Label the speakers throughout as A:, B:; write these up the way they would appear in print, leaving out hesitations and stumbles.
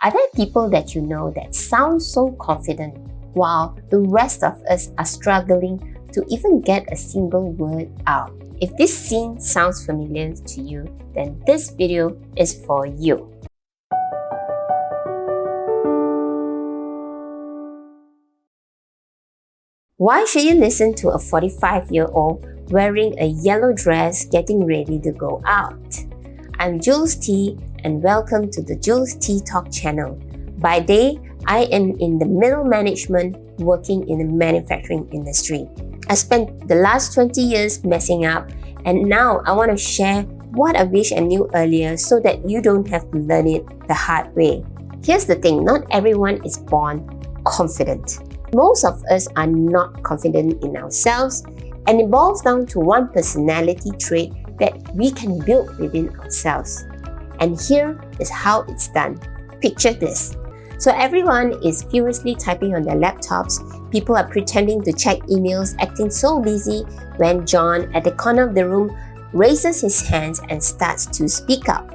A: Are there people that you know that sound so confident while the rest of us are struggling to even get a single word out? If this scene sounds familiar to you, then this video is for you. Why should you listen to a 45-year-old wearing a yellow dress getting ready to go out? I'm Jules T, and welcome to the Jules T Talk channel. By day, I am in the middle management working in the manufacturing industry. I spent the last 20 years messing up, and now I want to share what I wish I knew earlier so that you don't have to learn it the hard way. Here's the thing, not everyone is born confident. Most of us are not confident in ourselves, and it boils down to one personality trait that we can build within ourselves. And here is how it's done. Picture this. So everyone is furiously typing on their laptops. People are pretending to check emails, acting so busy when John at the corner of the room raises his hands and starts to speak up.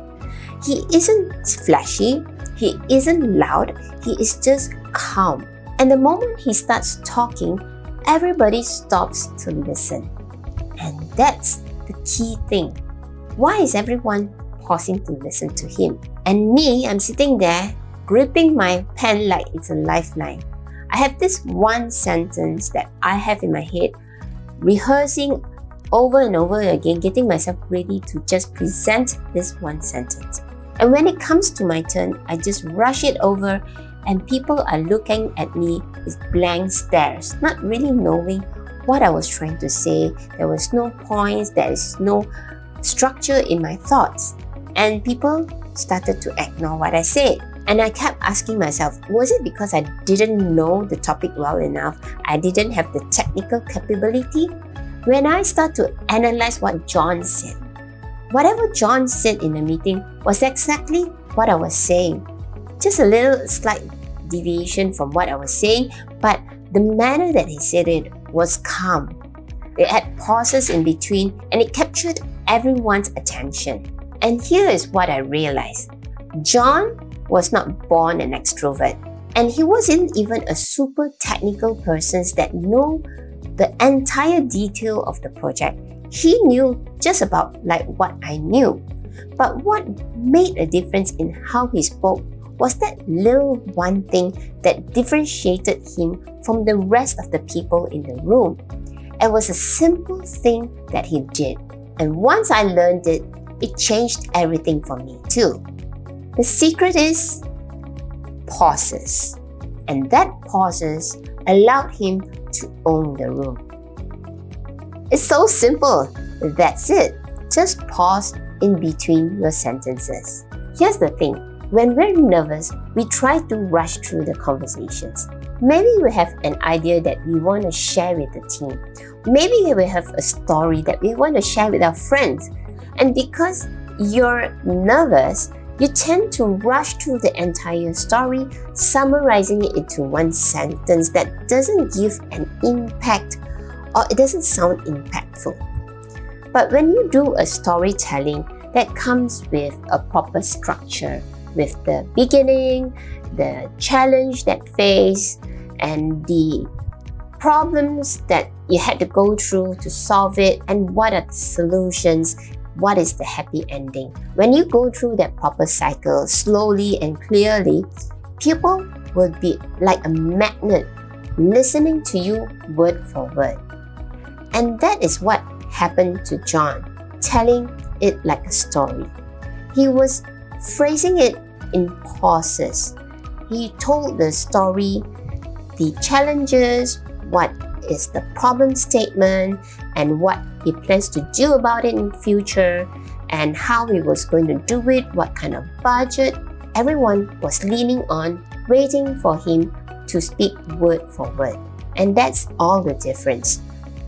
A: He isn't flashy, he isn't loud, he is just calm. And the moment he starts talking, everybody stops to listen. And that's the key thing. Why is everyone pausing to listen to him? And me, I'm sitting there, gripping my pen like it's a lifeline. I have this one sentence that I have in my head, rehearsing over and over again, getting myself ready to just present this one sentence. And when it comes to my turn, I just rush it over, and people are looking at me with blank stares, not really knowing what I was trying to say. There was no points, there is no structure in my thoughts. And people started to ignore what I said. And I kept asking myself, was it because I didn't know the topic well enough? I didn't have the technical capability? When I start to analyze what John said, whatever John said in the meeting was exactly what I was saying. Just a little slight deviation from what I was saying, but the manner that he said it was calm. It had pauses in between, and it captured everyone's attention. And here is what I realized. John was not born an extrovert, and he wasn't even a super technical person that knew the entire detail of the project. He knew just about like what I knew. But what made a difference in how he spoke was that little one thing that differentiated him from the rest of the people in the room. It was a simple thing that he did. And once I learned it, it changed everything for me too. The secret is pauses. And that pauses allowed him to own the room. It's so simple. That's it. Just pause in between your sentences. Here's the thing. When we're nervous, we try to rush through the conversations. Maybe we have an idea that we want to share with the team. Maybe we have a story that we want to share with our friends. And because you're nervous, you tend to rush through the entire story, summarizing it into one sentence that doesn't give an impact, or it doesn't sound impactful. But when you do a storytelling that comes with a proper structure, with the beginning, the challenge that faced, and the problems that you had to go through to solve it, and what are the solutions, what is the happy ending. When you go through that proper cycle slowly and clearly, people will be like a magnet listening to you word for word. And that is what happened to John, telling it like a story. He was phrasing it in pauses. He told the story, the challenges, what is the problem statement, and what he plans to do about it in future, and how he was going to do it, what kind of budget. Everyone was leaning on, waiting for him to speak word for word. And that's all the difference.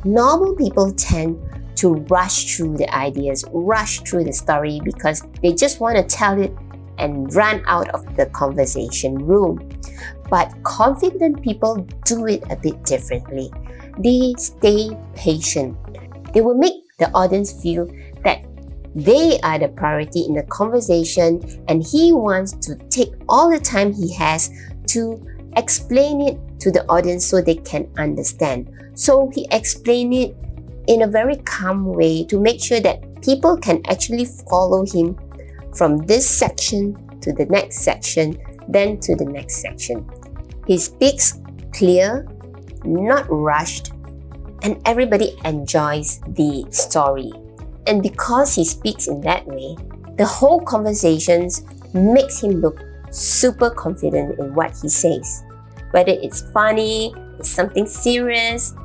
A: Normal people tend to rush through the ideas, rush through the story because they just want to tell it and run out of the conversation room. But confident people do it a bit differently. They stay patient. They will make the audience feel that They are the priority in the conversation, and he wants to take all the time he has to explain it to the audience so they can understand. So he explained it in a very calm way to make sure that people can actually follow him from this section to the next section, then to the next section. He speaks clear, not rushed, and everybody enjoys the story. And because he speaks in that way, the whole conversations makes him look super confident in what he says. Whether it's funny, it's something serious,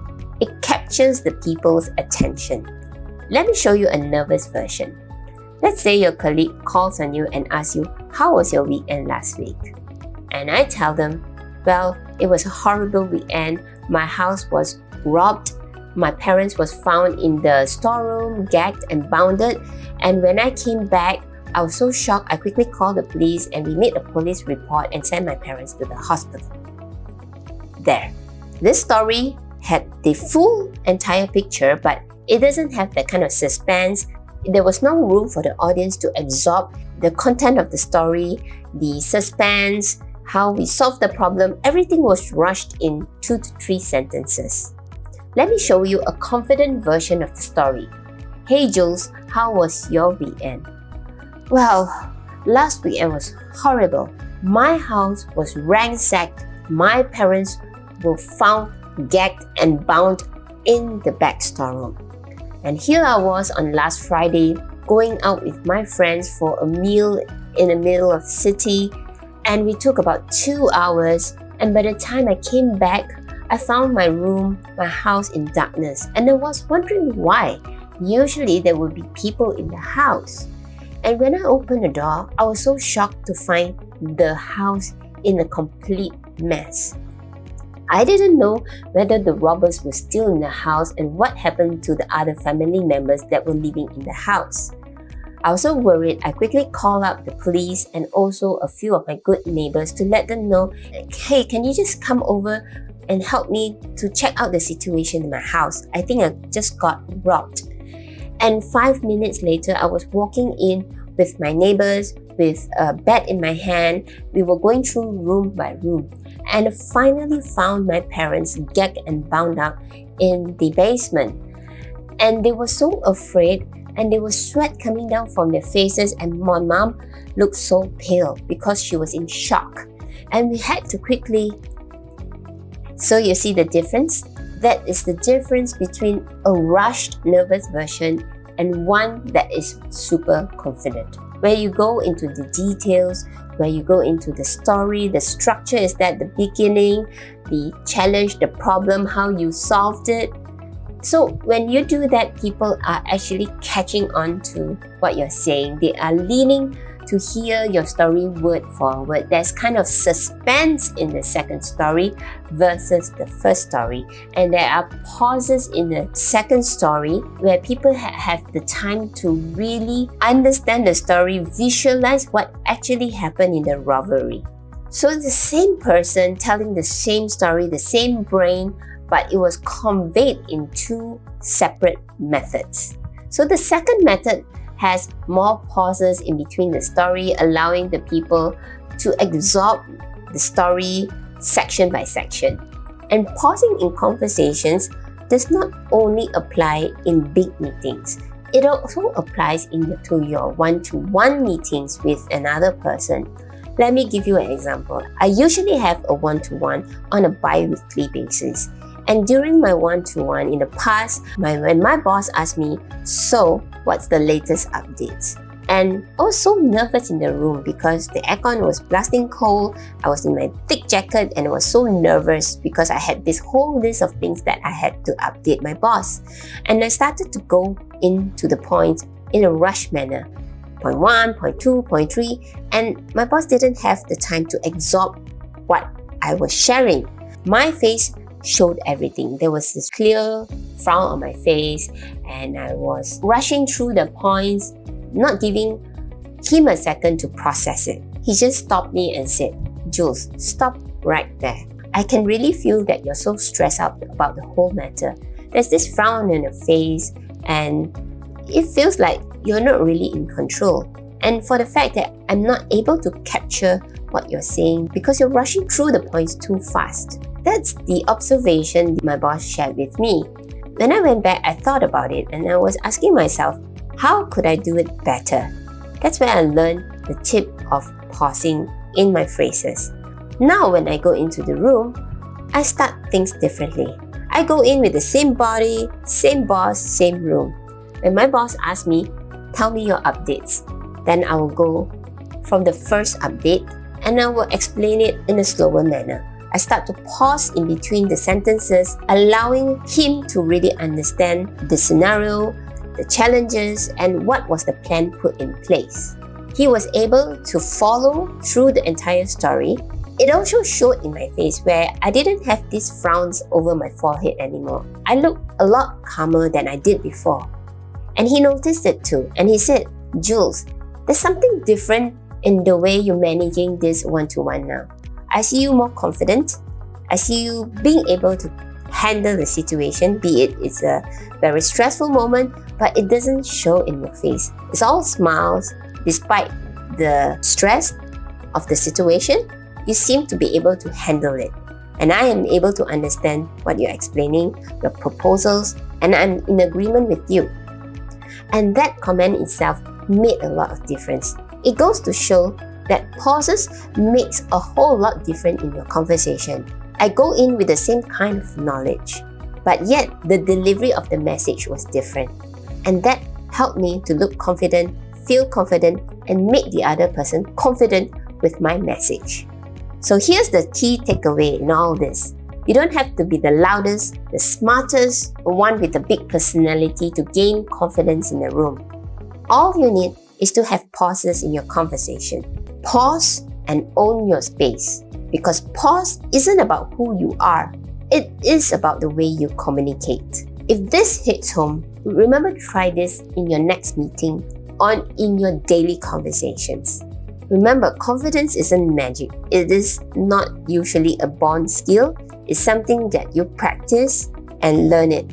A: it captures the people's attention. Let me show you a nervous version. Let's say your colleague calls on you and asks you, how was your weekend last week? And I tell them, well, it was a horrible weekend. My house was robbed. My parents was found in the storeroom, gagged and bounded. And when I came back, I was so shocked, I quickly called the police and we made a police report and sent my parents to the hospital. There. This story had the full entire picture, but it doesn't have that kind of suspense. There was no room for the audience to absorb the content of the story, the suspense, how we solved the problem. Everything was rushed in 2 to 3 sentences. Let me show you a confident version of the story. Hey Jules, how was your weekend? Well, last weekend was horrible. My house was ransacked. My parents were found gagged and bound in the back storeroom. And here I was on last Friday going out with my friends for a meal in the middle of the city, and we took about 2 hours, and by the time I came back, I found my room, my house in darkness, and I was wondering why. Usually there would be people in the house. And when I opened the door, I was so shocked to find the house in a complete mess. I didn't know whether the robbers were still in the house and what happened to the other family members that were living in the house. I was so worried, I quickly called up the police and also a few of my good neighbors to let them know, hey, can you just come over and help me to check out the situation in my house? I think I just got robbed. And 5 minutes later, I was walking in with my neighbors with a bat in my hand. We were going through room by room and finally found my parents gagged and bound up in the basement. And they were so afraid, and there was sweat coming down from their faces, and my mom looked so pale because she was in shock. And we had to quickly... So you see the difference? That is the difference between a rushed, nervous version and one that is super confident, where you go into the details, where you go into the story. The structure is that the beginning, the challenge, the problem, how you solved it. So when you do that, people are actually catching on to what you're saying. They are leaning to hear your story word for word. There's kind of suspense in the second story versus the first story. And there are pauses in the second story where people have the time to really understand the story, visualize what actually happened in the robbery. So the same person telling the same story, the same brain, but it was conveyed in 2 separate methods. So the second method has more pauses in between the story, allowing the people to absorb the story section by section. And pausing in conversations does not only apply in big meetings. It also applies to your one-to-one meetings with another person. Let me give you an example. I usually have a one-to-one on a bi-weekly basis. And during my one-to-one in the past, when my boss asked me, so what's the latest updates? And I was so nervous in the room because the aircon was blasting cold. I was in my thick jacket and I was so nervous because I had this whole list of things that I had to update my boss. And I started to go into the points in a rush manner. Point 1, point 2, point 3, and my boss didn't have the time to absorb what I was sharing. My face showed everything. There was this clear frown on my face and I was rushing through the points, not giving him a second to process it. He just stopped me and said, Jules, stop right there. I can really feel that you're so stressed out about the whole matter. There's this frown on your face and it feels like you're not really in control. And for the fact that I'm not able to capture what you're saying because you're rushing through the points too fast. That's the observation my boss shared with me. When I went back, I thought about it and I was asking myself, how could I do it better? That's where I learned the tip of pausing in my phrases. Now when I go into the room, I start things differently. I go in with the same body, same boss, same room. When my boss asks me, tell me your updates, then I will go from the first update and I will explain it in a slower manner. I start to pause in between the sentences, allowing him to really understand the scenario, the challenges, and what was the plan put in place. He was able to follow through the entire story. It also showed in my face where I didn't have these frowns over my forehead anymore. I looked a lot calmer than I did before. And he noticed it too, and he said, Jules, there's something different in the way you're managing this one-to-one now. I see you more confident. I see you being able to handle the situation, be it it's a very stressful moment, but it doesn't show in your face. It's all smiles. Despite the stress of the situation, you seem to be able to handle it. And I am able to understand what you're explaining, your proposals, and I'm in agreement with you. And that comment itself made a lot of difference. It goes to show that pauses makes a whole lot different in your conversation. I go in with the same kind of knowledge, but yet the delivery of the message was different. And that helped me to look confident, feel confident, and make the other person confident with my message. So here's the key takeaway in all this. You don't have to be the loudest, the smartest, or one with a big personality to gain confidence in a room. All you need is to have pauses in your conversation. Pause and own your space. Because pause isn't about who you are. It is about the way you communicate. If this hits home, remember to try this in your next meeting or in your daily conversations. Remember, confidence isn't magic. It is not usually a born skill. It's something that you practice and learn it.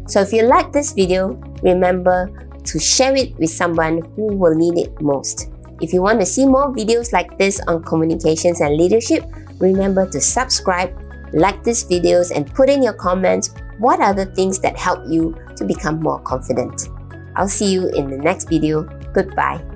A: So if you like this video, remember to share it with someone who will need it most. If you want to see more videos like this on communications and leadership, remember to subscribe, like these videos, and put in your comments what are the things that help you to become more confident. I'll see you in the next video. Goodbye.